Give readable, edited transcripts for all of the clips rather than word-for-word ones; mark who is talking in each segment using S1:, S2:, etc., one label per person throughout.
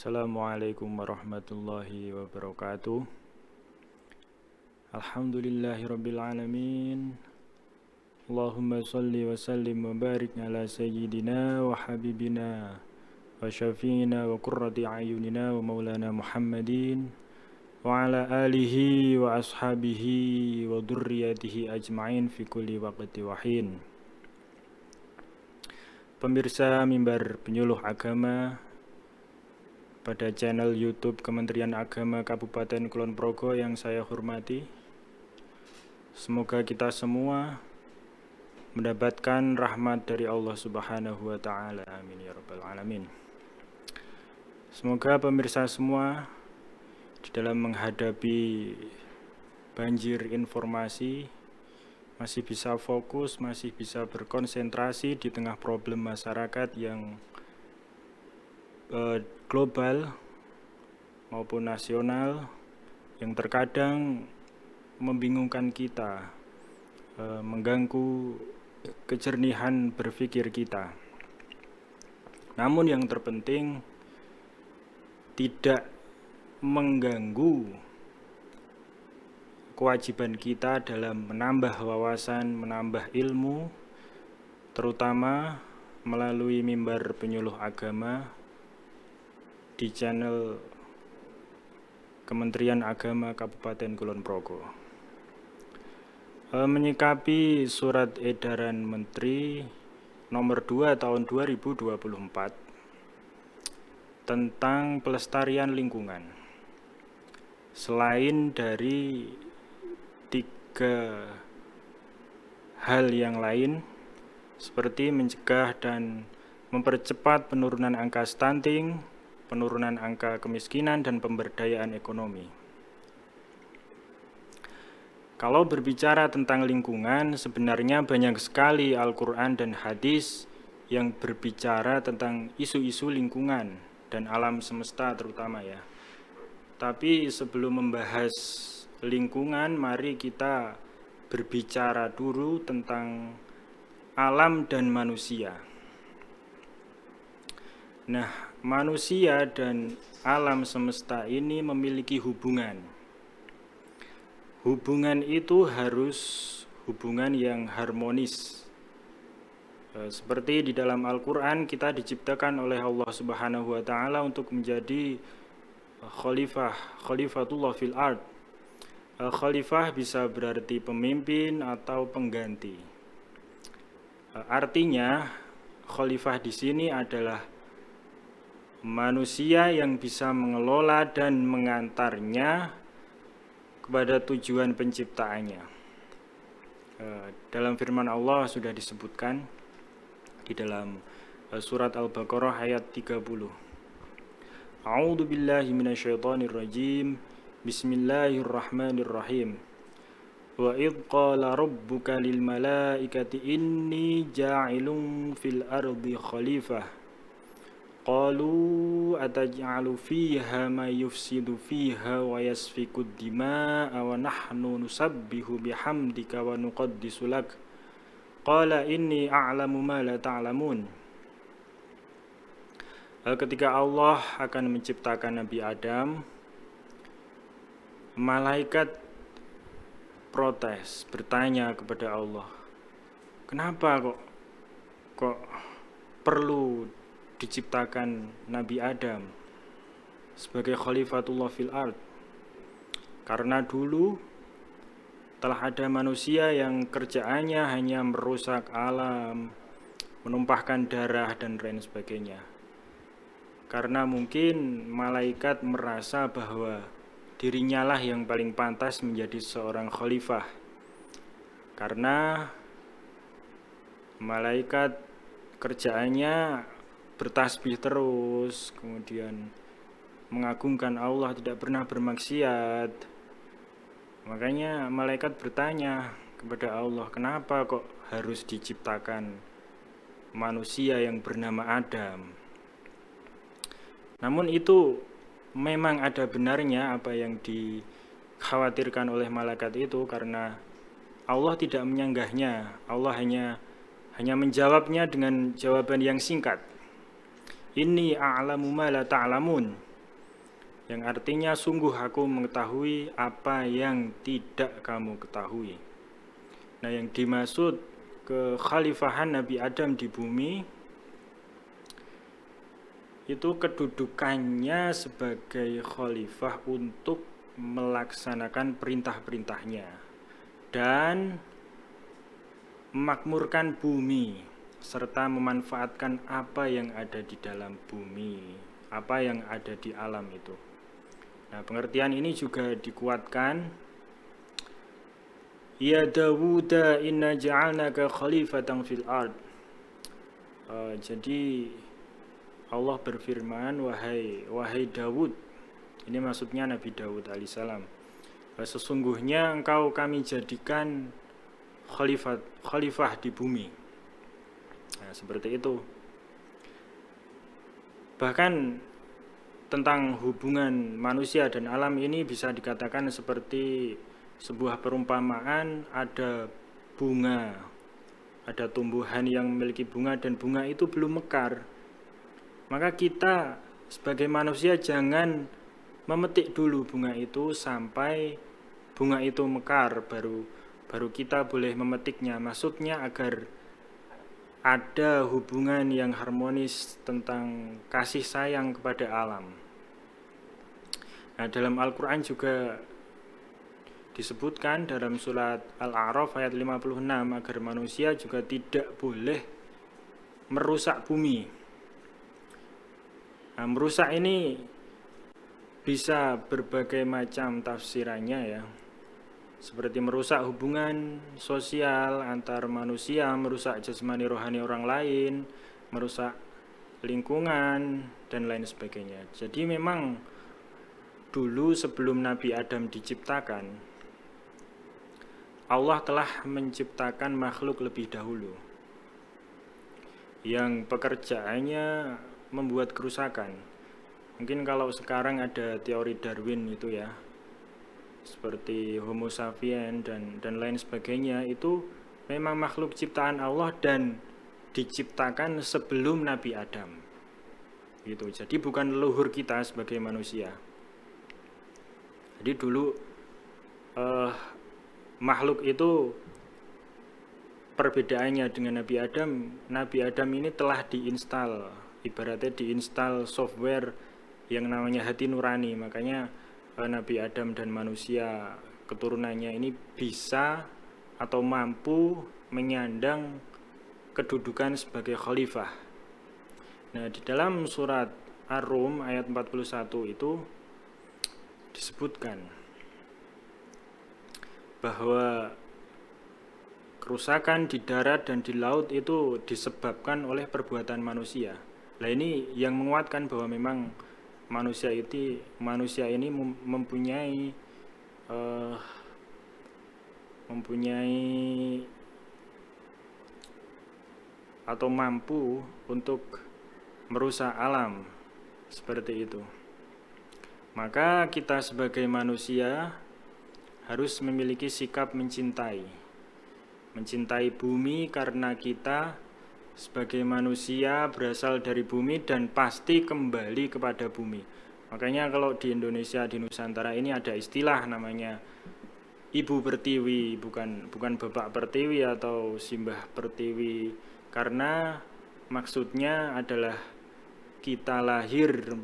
S1: Assalamualaikum warahmatullahi wabarakatuh. Alhamdulillahirrabbilalamin. Allahumma salli wa sallim wa barik ala sayyidina wa habibina wa syafi'ina wa qurrati ayunina wa maulana Muhammadin wa ala alihi wa ashabihi wa durriyatihi ajma'in fi kulli waqti wahin. Pemirsa mimbar penyuluh agama pada channel YouTube Kementerian Agama Kabupaten Kulon Progo yang saya hormati, semoga kita semua mendapatkan rahmat dari Allah Subhanahu wa Ta'ala. Amin ya Rabbal 'Alamin. Semoga pemirsa semua di dalam menghadapi banjir informasi masih bisa fokus, masih bisa berkonsentrasi di tengah problem masyarakat yang global maupun nasional yang terkadang membingungkan kita, mengganggu kejernihan berpikir kita. Namun yang terpenting tidak mengganggu kewajiban kita dalam menambah wawasan, menambah ilmu, terutama melalui mimbar penyuluh agama di channel Kementerian Agama Kabupaten Kulon Progo. Menyikapi surat edaran Menteri nomor 2 tahun 2024 tentang pelestarian lingkungan. Selain dari 3 hal yang lain seperti mencegah dan mempercepat penurunan angka stunting, penurunan angka kemiskinan, dan pemberdayaan ekonomi. Kalau berbicara tentang lingkungan, sebenarnya banyak sekali Al-Quran dan hadis yang berbicara tentang isu-isu lingkungan dan alam semesta terutama ya. Tapi sebelum membahas lingkungan, mari kita berbicara dulu tentang alam dan manusia. Nah, manusia dan alam semesta ini memiliki hubungan. Hubungan itu harus hubungan yang harmonis. Seperti di dalam Al-Quran, kita diciptakan oleh Allah Subhanahu wa Ta'ala untuk menjadi khalifatullah fil ard. Khalifah bisa berarti pemimpin atau pengganti. Artinya, khalifah di sini adalah manusia yang bisa mengelola dan mengantarnya kepada tujuan penciptaannya. Dalam firman Allah sudah disebutkan di dalam surat Al-Baqarah ayat 30. A'udzu billahi minasyaitonir rajim. Bismillahirrahmanirrahim. Wa idh qala rabbuka lil malaikati inni ja'ilun fil ardi khalifah. Qalu ataj'alu fiha ma yufsidu fiha wa yasfiku ad-dima'a wa nahnu nusabbihu bihamdika wa nuqaddisu lak. Qala inni a'lamu ma la ta'lamun. Ketika Allah akan menciptakan Nabi Adam, malaikat protes, bertanya kepada Allah, kenapa kok perlu diciptakan Nabi Adam sebagai khalifatullah fil ard? Karena dulu telah ada manusia yang kerjaannya hanya merusak alam, menumpahkan darah dan lain sebagainya. Karena mungkin malaikat merasa bahwa dirinya lah yang paling pantas menjadi seorang khalifah. Karena malaikat kerjaannya bertasbih terus, kemudian mengagungkan Allah, tidak pernah bermaksiat. Makanya malaikat bertanya kepada Allah, kenapa kok harus diciptakan manusia yang bernama Adam? Namun itu memang ada benarnya apa yang dikhawatirkan oleh malaikat itu, karena Allah tidak menyanggahnya. Allah hanya menjawabnya dengan jawaban yang singkat. Inni a'lamu ma la ta'lamun. yang artinya sungguh aku mengetahui apa yang tidak kamu ketahui. Nah, yang dimaksud kekhalifahan Nabi Adam di bumi itu kedudukannya sebagai khalifah untuk melaksanakan perintah-perintahnya dan memakmurkan bumi serta memanfaatkan apa yang ada di dalam bumi, apa yang ada di alam itu. Nah, pengertian ini juga dikuatkan, ya Dawud inna ja'alnaka khalifatan fil ard. Jadi Allah berfirman, wahai Dawud, ini maksudnya Nabi Dawud alaihissalam, sesungguhnya engkau kami jadikan khalifah di bumi. Nah, seperti itu. Bahkan tentang hubungan manusia dan alam ini bisa dikatakan seperti sebuah perumpamaan, ada bunga, ada tumbuhan yang memiliki bunga dan bunga itu belum mekar. Maka kita sebagai manusia jangan memetik dulu bunga itu sampai bunga itu mekar, baru kita boleh memetiknya. Maksudnya agar ada hubungan yang harmonis tentang kasih sayang kepada alam. Nah, dalam Al-Quran juga disebutkan dalam surat Al-A'raf ayat 56 agar manusia juga tidak boleh merusak bumi. Nah, merusak ini bisa berbagai macam tafsirannya ya. Seperti merusak hubungan sosial antar manusia, merusak jasmani rohani orang lain, merusak lingkungan, dan lain sebagainya. Jadi memang dulu sebelum Nabi Adam diciptakan, Allah telah menciptakan makhluk lebih dahulu yang pekerjaannya membuat kerusakan. Mungkin kalau sekarang ada teori Darwin itu ya, seperti Homo sapiens dan lain sebagainya, itu memang makhluk ciptaan Allah dan diciptakan sebelum Nabi Adam gitu. Jadi bukan leluhur kita sebagai manusia. Jadi dulu makhluk itu perbedaannya dengan Nabi Adam ini telah diinstal, ibaratnya diinstal software yang namanya hati nurani. Makanya Nabi Adam dan manusia keturunannya ini bisa atau mampu menyandang kedudukan sebagai khalifah. Nah, di dalam surat Ar-Rum ayat 41 itu disebutkan bahwa kerusakan di darat dan di laut itu disebabkan oleh perbuatan manusia. Nah, ini yang menguatkan bahwa memang manusia ini mempunyai atau mampu untuk merusak alam seperti itu. Maka kita sebagai manusia harus memiliki sikap mencintai bumi, karena kita sebagai manusia berasal dari bumi dan pasti kembali kepada bumi. Makanya kalau di Indonesia, di Nusantara ini ada istilah namanya Ibu Pertiwi, bukan Bapak Pertiwi atau Simbah Pertiwi, karena maksudnya adalah kita lahir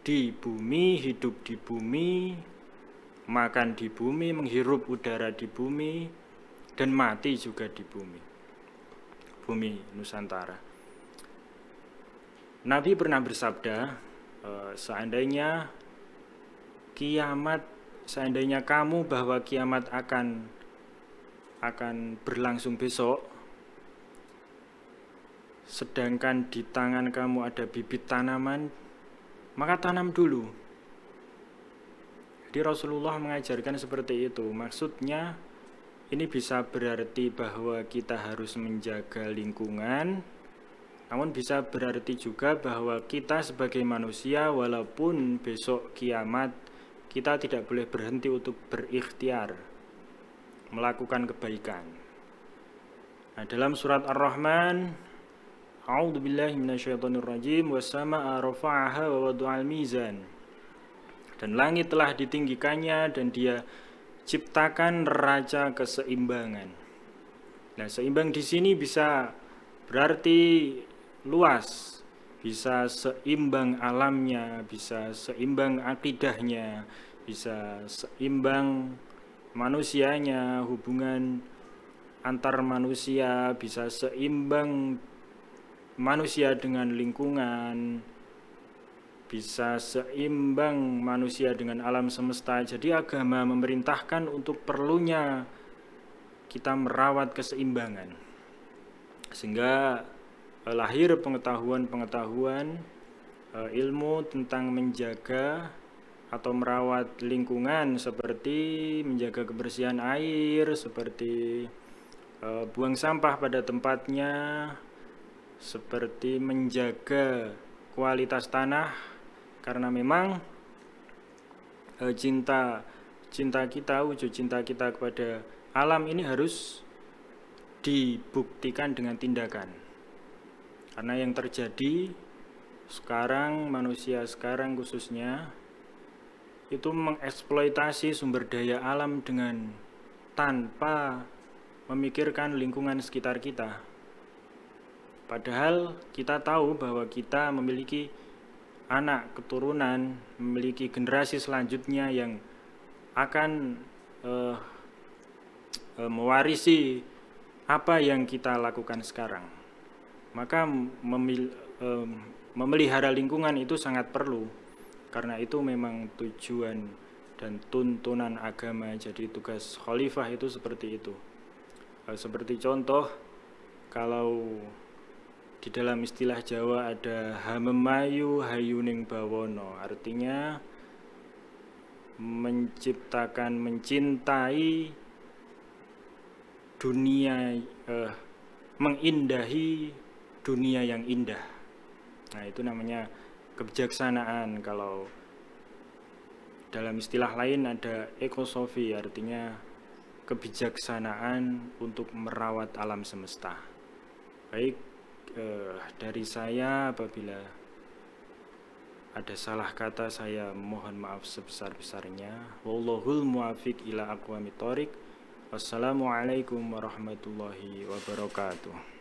S1: di bumi, hidup di bumi, makan di bumi, menghirup udara di bumi, dan mati juga di bumi Nusantara. Nabi pernah bersabda, seandainya kamu bahwa kiamat akan berlangsung besok, sedangkan di tangan kamu ada bibit tanaman, maka tanam dulu. Jadi Rasulullah mengajarkan seperti itu. Maksudnya ini bisa berarti bahwa kita harus menjaga lingkungan, namun bisa berarti juga bahwa kita sebagai manusia, walaupun besok kiamat, kita tidak boleh berhenti untuk berikhtiar melakukan kebaikan. Nah, dalam surat Ar-Rahman, A'udzubillahi minasyaitonirrajim, was-samaa'a rafa'aha wa wada'al mizan. Dan langit telah ditinggikannya dan dia ciptakan neraca keseimbangan. Nah, seimbang di sini bisa berarti luas, bisa seimbang alamnya, bisa seimbang akidahnya, bisa seimbang manusianya, hubungan antar manusia, bisa seimbang manusia dengan lingkungan, bisa seimbang manusia dengan alam semesta. Jadi agama memerintahkan untuk perlunya kita merawat keseimbangan, sehingga lahir pengetahuan-pengetahuan ilmu tentang menjaga atau merawat lingkungan, seperti menjaga kebersihan air, seperti buang sampah pada tempatnya, seperti menjaga kualitas tanah, karena memang wujud cinta kita kepada alam ini harus dibuktikan dengan tindakan. Karena yang terjadi sekarang, manusia sekarang khususnya, itu mengeksploitasi sumber daya alam dengan tanpa memikirkan lingkungan sekitar kita. Padahal kita tahu bahwa kita memiliki anak keturunan, memiliki generasi selanjutnya yang akan mewarisi apa yang kita lakukan sekarang. Maka memelihara lingkungan itu sangat perlu, karena itu memang tujuan dan tuntunan agama. Jadi tugas khalifah itu seperti itu. Seperti contoh, kalau di dalam istilah Jawa ada hamemayu hayuning bawono, artinya menciptakan, mencintai dunia, mengindahi dunia yang indah. Nah, itu namanya kebijaksanaan. Kalau dalam istilah lain ada ekosofi, artinya kebijaksanaan untuk merawat alam semesta. Baik, dari saya, apabila ada salah kata saya mohon maaf sebesar-besarnya. Wallahul muwafiq ila aqwamit thoriq. Wassalamualaikum warahmatullahi wabarakatuh.